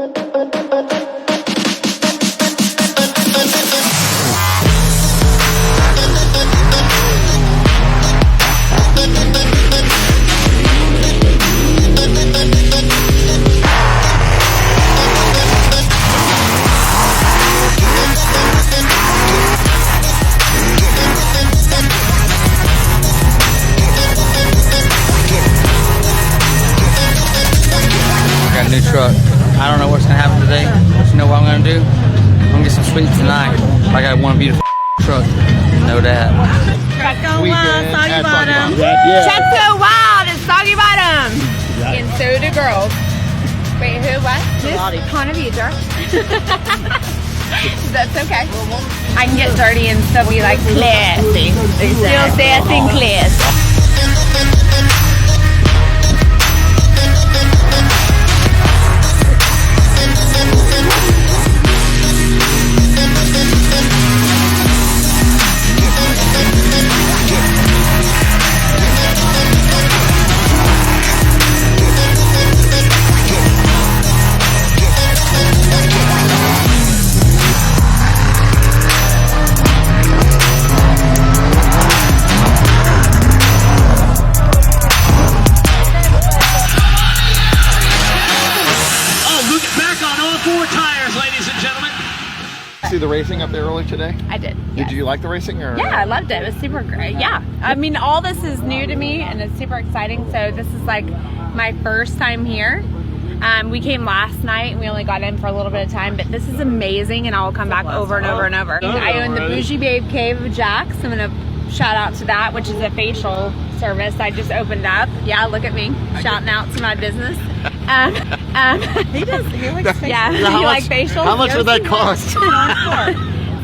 New truck. I don't know what's gonna happen today, but you know what I'm gonna do? I'm gonna get some sweets tonight. I got one beautiful truck, no doubt. Check go wild, Soggy Bottom. Check go wild at Soggy Bottom. And so do girls. Wait, who? What? This Conavider. That's okay. I can get dirty and still be like classy. Still sassy and classy. See the racing up there early today? I did. Did you like the racing? Or? Yeah, I loved it. It was super great. Yeah. I mean, all this is new to me and it's super exciting. So this is like my first time here. We came last night and we only got in for a little bit of time, but this is amazing and I will come back over and over and over. I own the Bougie Babe Cave of Jax. I'm going to shout out to that, which is a facial service I just opened up. Yeah, look at me shouting out to my business. He does. He likes facials. Yeah, you like facials? How much would that cost?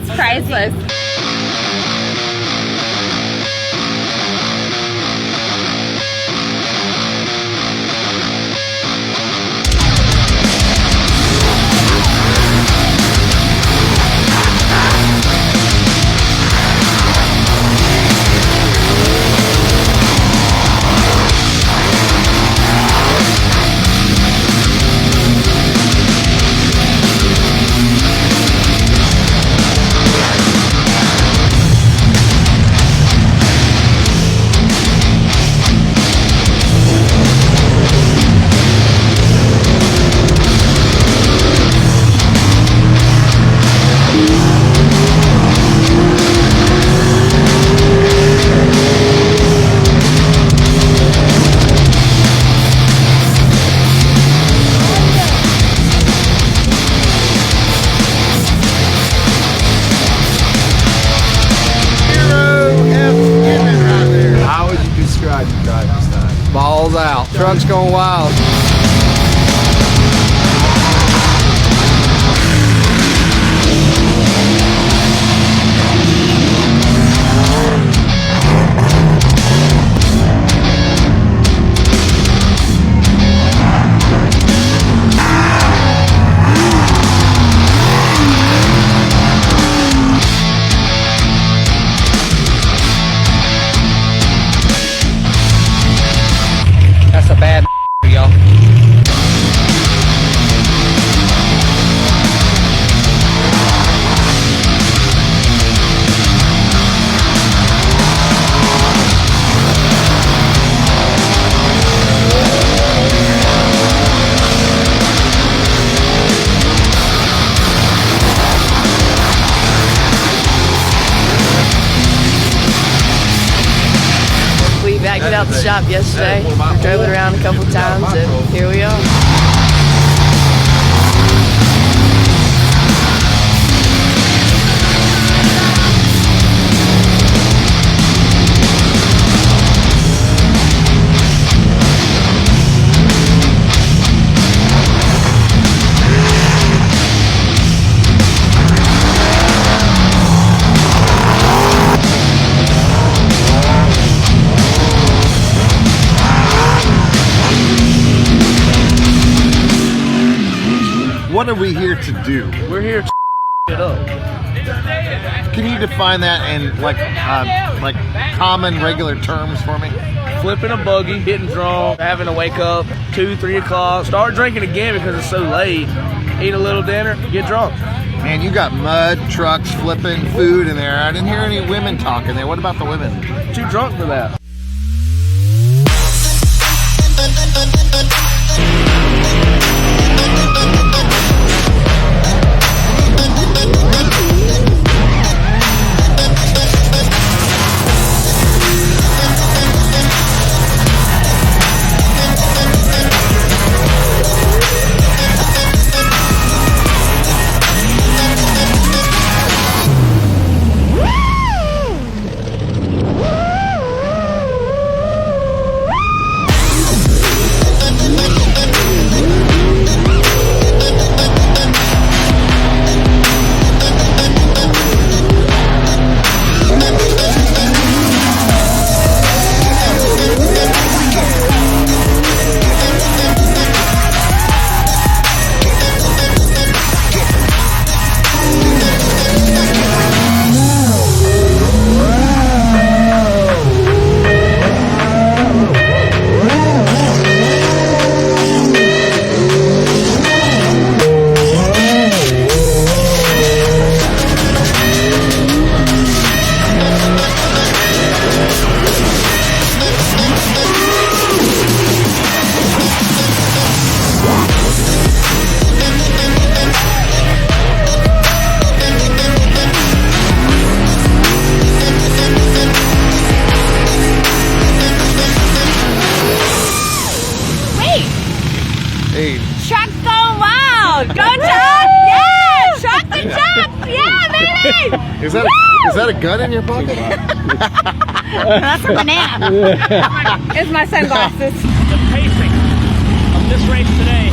It's priceless. Balls out. Truck's going wild. That's a bad y'all. We backed it out the shop yesterday, drove it around a couple times, and here we are. What are we here to do? We're here to it up. Can you define that in like common, regular terms for me? Flipping a buggy, getting drunk, having to wake up 2, 3 o'clock, start drinking again because it's so late, eat a little dinner, get drunk. Man, you got mud trucks flipping food in there. I didn't hear any women talking there. What about the women? Too drunk for that. Hey, Truck's going wild. Go Chuck! Yeah! Truck the truck! Yeah, baby! is that a gun in your pocket? That's a banana. It's my sunglasses. The pacing of this race today